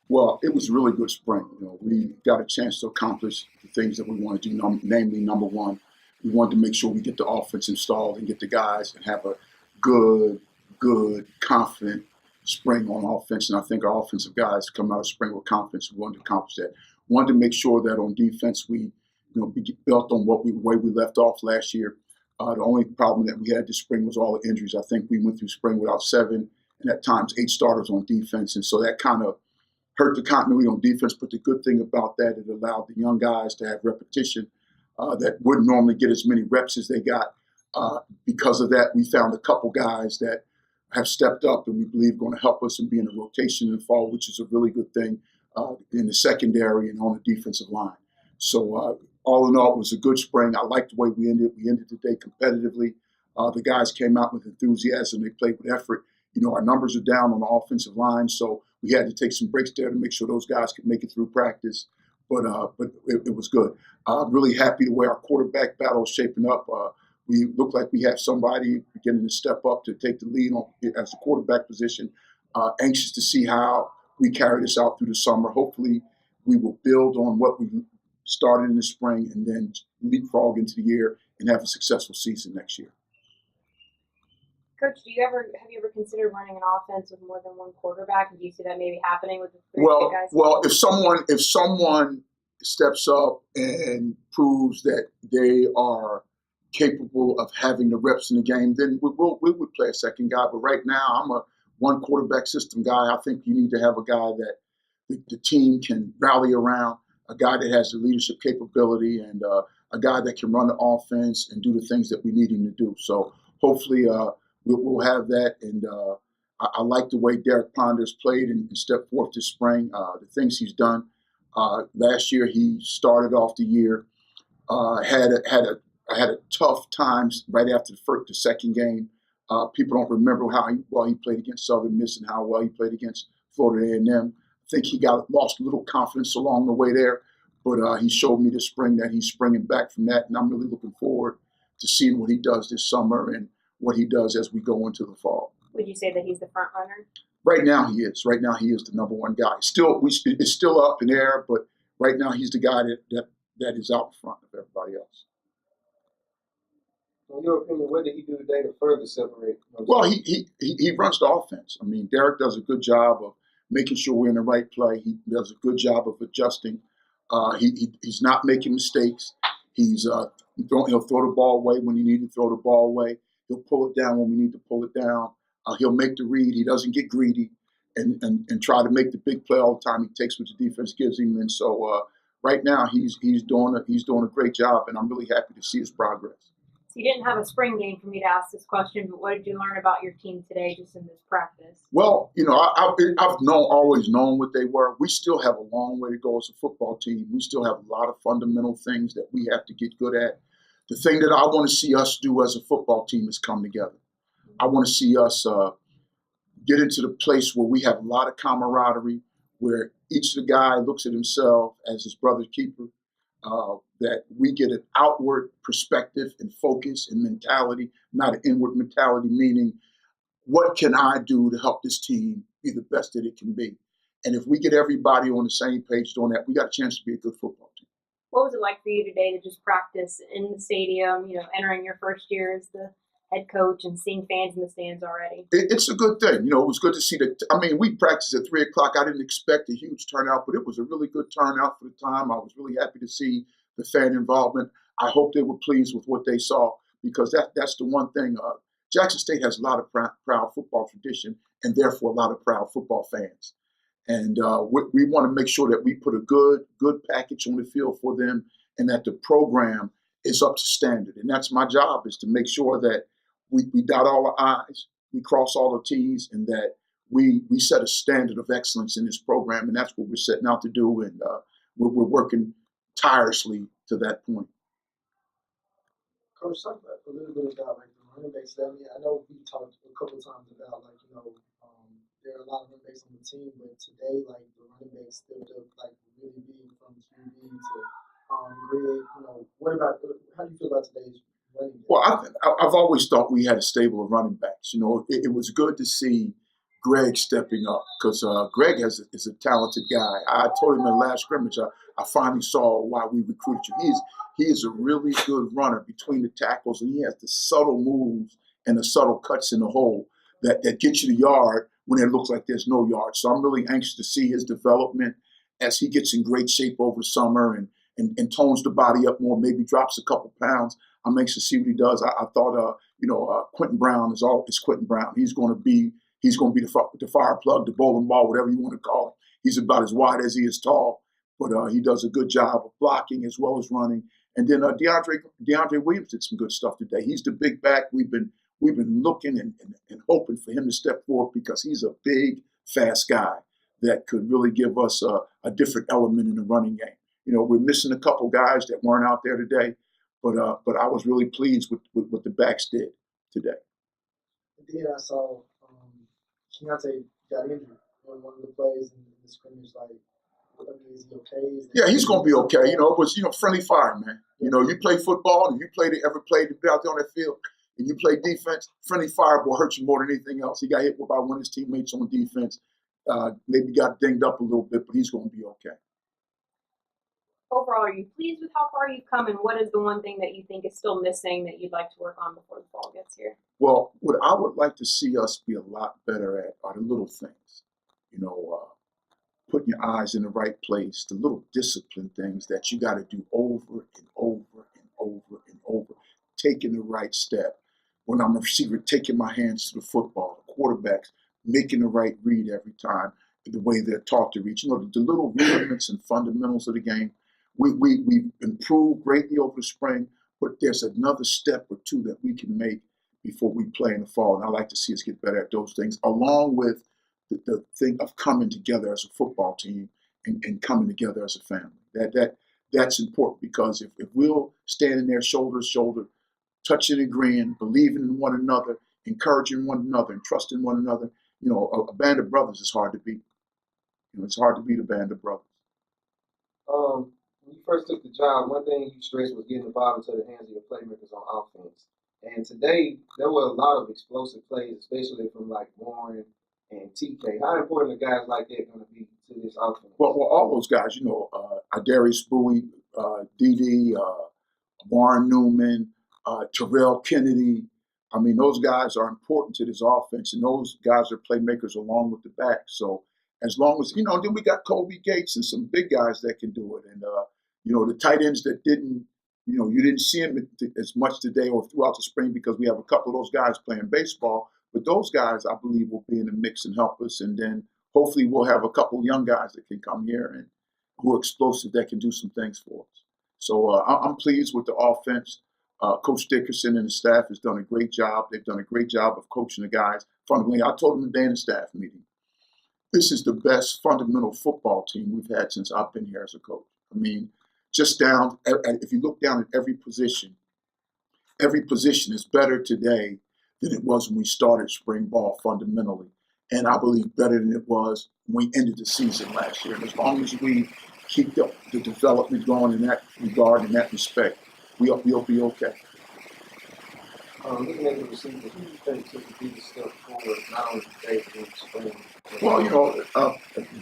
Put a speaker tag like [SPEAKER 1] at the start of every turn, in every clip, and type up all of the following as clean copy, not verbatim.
[SPEAKER 1] Well, it was a really good spring. We got a chance to accomplish the things that we want to do. Namely, number one, we wanted to make sure we get the offense installed and get the guys and have a good, good, confident spring on offense. And I think our offensive guys come out of spring with confidence. We wanted to accomplish that. Wanted to make sure that on defense we, built on way we left off last year. The only problem that we had this spring was all the injuries. I think we went through spring without 7 and at times 8 starters on defense, and so that kind of hurt the continuity on defense. But the good thing about that, it allowed the young guys to have repetition that wouldn't normally get as many reps as they got. Because of that, we found a couple guys that have stepped up and we believe going to help us and be in a rotation in the fall, which is a really good thing in the secondary and on the defensive line. So all in all, it was a good spring. I liked the way we ended. We ended the day competitively. The guys came out with enthusiasm. They played with effort. Our numbers are down on the offensive line, so we had to take some breaks there to make sure those guys could make it through practice. But it was good. Really happy the way our quarterback battle is shaping up. We look like we have somebody beginning to step up to take the lead on as the quarterback position. Anxious to see how we carry this out through the summer. Hopefully, we will build on what we started in the spring and then leapfrog into the year and have a successful season next year.
[SPEAKER 2] Coach, have you ever considered running an offense with more than one quarterback? And do you see that maybe happening with the three guys?
[SPEAKER 1] Well, if someone steps up and proves that they are capable of having the reps in the game, then we would play a second guy. But right now, I'm a one quarterback system guy. I think you need to have a guy that the team can rally around, a guy that has the leadership capability, and a guy that can run the offense and do the things that we need him to do. So hopefully we'll have that. And I like the way Derek Ponders played and stepped forth this spring, the things he's done. Last year, he started off the year, had a tough times right after the second game. People don't remember how well he played against Southern Miss and how well he played against Florida A&M. I think he lost a little confidence along the way there, but he showed me this spring that he's springing back from that, and I'm really looking forward to seeing what he does this summer and what he does as we go into the fall.
[SPEAKER 2] Would you say that he's the front runner?
[SPEAKER 1] Right now he is. Right now he is the number one guy. It's still up in the air, but right now he's the guy that is out in front of everybody else.
[SPEAKER 3] In your opinion, what did he do today to further separate?
[SPEAKER 1] Well, he runs the offense. I mean, Derek does a good job of making sure we're in the right play. He does a good job of adjusting. He's not making mistakes. He'll throw the ball away when you need to throw the ball away. He'll pull it down when we need to pull it down. He'll make the read. He doesn't get greedy and try to make the big play all the time. He takes what the defense gives him. And so right now he's doing a great job, and I'm really happy to see his progress.
[SPEAKER 2] So you didn't have a spring game for me to ask this question, but what did you learn about your team today just in this practice?
[SPEAKER 1] Well, I've always known what they were. We still have a long way to go as a football team. We still have a lot of fundamental things that we have to get good at. The thing that I want to see us do as a football team is come together. I want to see us get into the place where we have a lot of camaraderie, where each of the guy looks at himself as his brother's keeper, that we get an outward perspective and focus and mentality, not an inward mentality, meaning what can I do to help this team be the best that it can be? And if we get everybody on the same page doing that, we got a chance to be a good football team.
[SPEAKER 2] What was it like for you today to just practice in the stadium, entering your first year as the head coach and seeing fans in the stands already?
[SPEAKER 1] It's a good thing. It was good to see that. I mean, we practiced at 3 o'clock. I didn't expect a huge turnout, but it was a really good turnout for the time. I was really happy to see the fan involvement. I hope they were pleased with what they saw, because that's the one thing. Jackson State has a lot of proud football tradition and therefore a lot of proud football fans. And we want to make sure that we put a good package on the field for them and that the program is up to standard. And that's my job, is to make sure that we dot all the I's, we cross all the T's, and that we set a standard of excellence in this program. And that's what we're setting out to do. And we're working tirelessly to that point.
[SPEAKER 3] Coach, talk a little bit about the running backs. I mean, I know we talked a couple of times about there are a lot of running backs on the team, but today the running backs stepped up really big from QB to Greg. How do you feel about today's running back?
[SPEAKER 1] Well, I've always thought we had a stable of running backs. It was good to see Greg stepping up because Greg is a talented guy. I told him in the last scrimmage, I finally saw why we recruited you. He is a really good runner between the tackles, and he has the subtle moves and the subtle cuts in the hole that get you the yard when it looks like there's no yard. So I'm really anxious to see his development as he gets in great shape over the summer and tones the body up more, maybe drops a couple pounds. I'm anxious to see what he does. I thought, Quentin Brown is Quentin Brown. He's going to be the fire plug, the bowling ball, whatever you want to call it. He's about as wide as he is tall, but he does a good job of blocking as well as running. And then DeAndre Williams did some good stuff today. He's the big back. We've been looking and hoping for him to step forward because he's a big, fast guy that could really give us a different element in the running game. We're missing a couple guys that weren't out there today, but I was really pleased with what the backs did today.
[SPEAKER 3] And then I saw Keontae got injured on one of the plays in the scrimmage. Is he okay?
[SPEAKER 1] Yeah, he's going to be okay. It was friendly fire, man. You play football and you ever played out there on that field and you play defense. Friendly fire will hurt you more than anything else. He got hit by one of his teammates on defense. Maybe got dinged up a little bit, but he's going to be okay.
[SPEAKER 2] Overall, are you pleased with how far you've come, and what is the one thing that you think is still missing that you'd like to work on before the fall gets here?
[SPEAKER 1] Well, what I would like to see us be a lot better at are the little things. Putting your eyes in the right place, the little discipline things that you got to do over and over and over and over, taking the right step. When I'm a receiver, taking my hands to the football, the quarterbacks, making the right read every time, the way they're taught to read. The little rudiments and fundamentals of the game. We've improved greatly over the spring, but there's another step or two that we can make before we play in the fall. And I like to see us get better at those things, along with the thing of coming together as a football team and coming together as a family. That's important because if we'll stand in there shoulder to shoulder, touching and agreeing, believing in one another, encouraging one another, and trusting one another, a band of brothers is hard to beat. It's hard to beat a band of brothers.
[SPEAKER 4] When you first took the job, one thing you stressed was getting the ball into the hands of your playmakers on offense. And today, there were a lot of explosive plays, especially from Warren and TK. How important are guys like that going to be to this offense?
[SPEAKER 1] Well, all those guys, Adarius Bowie, DD, Warren Newman, Terrell Kennedy. I mean, those guys are important to this offense, and those guys are playmakers along with the back. So as long as, then we got Kobe Gates and some big guys that can do it. And, the tight ends that didn't, you didn't see them as much today or throughout the spring because we have a couple of those guys playing baseball. But those guys, I believe, will be in the mix and help us. And then hopefully we'll have a couple young guys that can come here and who are explosive that can do some things for us. So I'm pleased with the offense. Coach Dickerson and the staff has done a great job. They've done a great job of coaching the guys. Fundamentally, I told them today in the staff meeting, this is the best fundamental football team we've had since I've been here as a coach. I mean, just down, if you look down at every position is better today than it was when we started spring ball fundamentally. And I believe better than it was when we ended the season last year. And as long as we keep the development going in that regard, in that respect, we'll be okay.
[SPEAKER 4] Looking at the receivers, who do you think took the biggest step forward, not only today, but in the spring?
[SPEAKER 1] Well,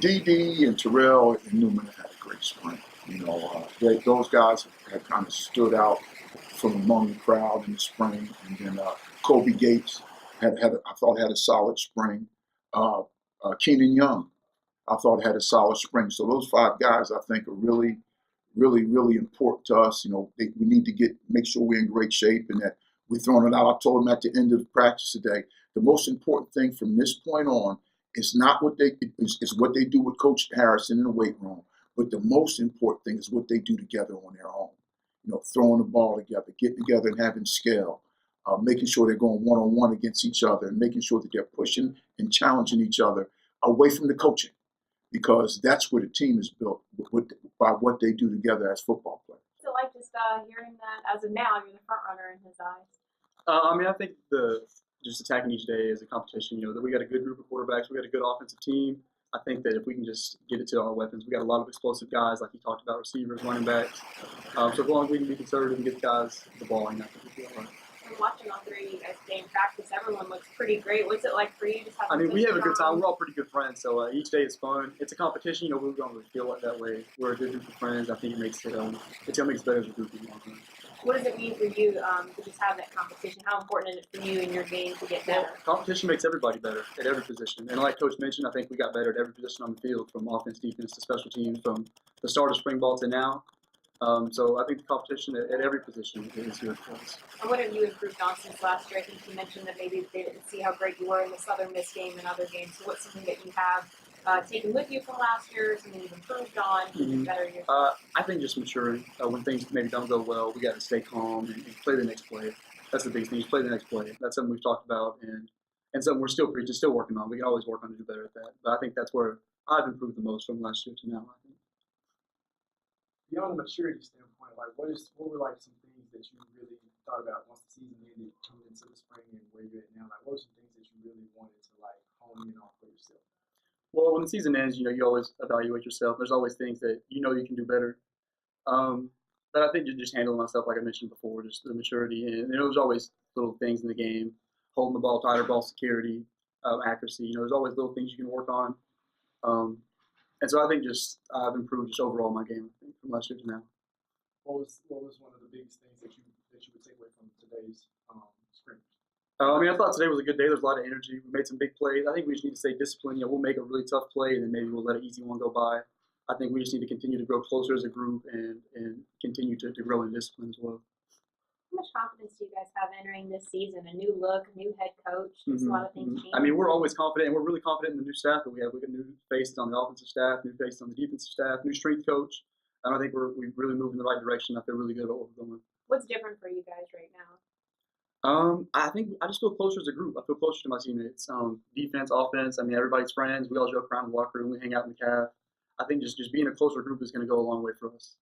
[SPEAKER 1] DD and Terrell and Newman had a great spring. Those guys have kind of stood out from among the crowd in the spring. And then Kobe Gates I thought had a solid spring. Keenan Young, I thought had a solid spring. So those five guys, I think, are really, really, really important to us. We need to make sure we're in great shape and that we're throwing it out. I told them at the end of the practice today, the most important thing from this point on is not what they do with Coach Harrison in the weight room, but the most important thing is what they do together on their own. Throwing the ball together, getting together and having skill, making sure they're going one-on-one against each other and making sure that they're pushing and challenging each other away from the coaching, because that's where the team is built by what they do together as football players.
[SPEAKER 2] So just hearing that as of now, you're the front runner in his eyes.
[SPEAKER 5] I think just attacking each day is a competition. That we got a good group of quarterbacks, we got a good offensive team. I think that if we can just get it to our weapons, we got a lot of explosive guys, like you talked about, receivers, running backs. So as long as we can be conservative and get guys the ball, I think we'll be all right.
[SPEAKER 2] From watching all three of you guys play in practice, everyone looks pretty great. What's it like for you? Just having
[SPEAKER 5] I mean, we have a good time.
[SPEAKER 2] time.
[SPEAKER 5] We're all pretty good friends, so each day is fun. It's a competition. We don't really feel it that way. We're a good group of friends. I think it makes it. It's gonna make us better as a group in the long run.
[SPEAKER 2] What does it mean for you to just have that competition? How important is it for you in your game to get better?
[SPEAKER 5] Competition makes everybody better at every position. And like Coach mentioned, I think we got better at every position on the field, from offense, defense to special teams, from the start of spring ball to now. So I think the competition at every position is good for us.
[SPEAKER 2] And what have you improved on since last year? I think you mentioned that maybe they didn't see how great you were in the Southern Miss game and other games. So what's something that you have taken with you from last year, something you've improved on, to get better yourself?
[SPEAKER 5] I think just maturing. When things maybe don't go well, we got to stay calm and play the next play. That's the biggest thing. Just play the next play. That's something we've talked about and something we're still preaching, still working on. We can always work on to do better at that. But I think that's where I've improved the most from last year to now, I think.
[SPEAKER 3] Beyond the maturity standpoint, like what were like some things that you really thought about once the season ended, coming into the spring and where you're at now? Like what were some things that you really wanted to like hone in on for yourself?
[SPEAKER 5] Well, when the season ends, you always evaluate yourself. There's always things that you can do better. But I think just handling myself, like I mentioned before, just the maturity. And there's always little things in the game, holding the ball tighter, ball security, accuracy. There's always little things you can work on. And so I think just I've improved just overall my game, I think, from last year to now.
[SPEAKER 3] What was one of the biggest things that you would take away from today's scrimmage?
[SPEAKER 5] I thought today was a good day. There's a lot of energy. We made some big plays. I think we just need to stay disciplined. We'll make a really tough play, and then maybe we'll let an easy one go by. I think we just need to continue to grow closer as a group and continue to grow in discipline as well.
[SPEAKER 2] How much confidence do you guys have entering this season? A new look, a new head coach, just a lot of things changing.
[SPEAKER 5] I mean, we're always confident, and we're really confident in the new staff that we have. We got new faces on the offensive staff, new faces on the defensive staff, new strength coach. And I think we've really moved in the right direction. I feel really good about what we're doing.
[SPEAKER 2] What's different for you guys right now?
[SPEAKER 5] I think I just feel closer as a group. I feel closer to my teammates. Defense, offense. I mean, everybody's friends. We all joke around in the locker room. We hang out in the caf. I think just being a closer group is going to go a long way for us.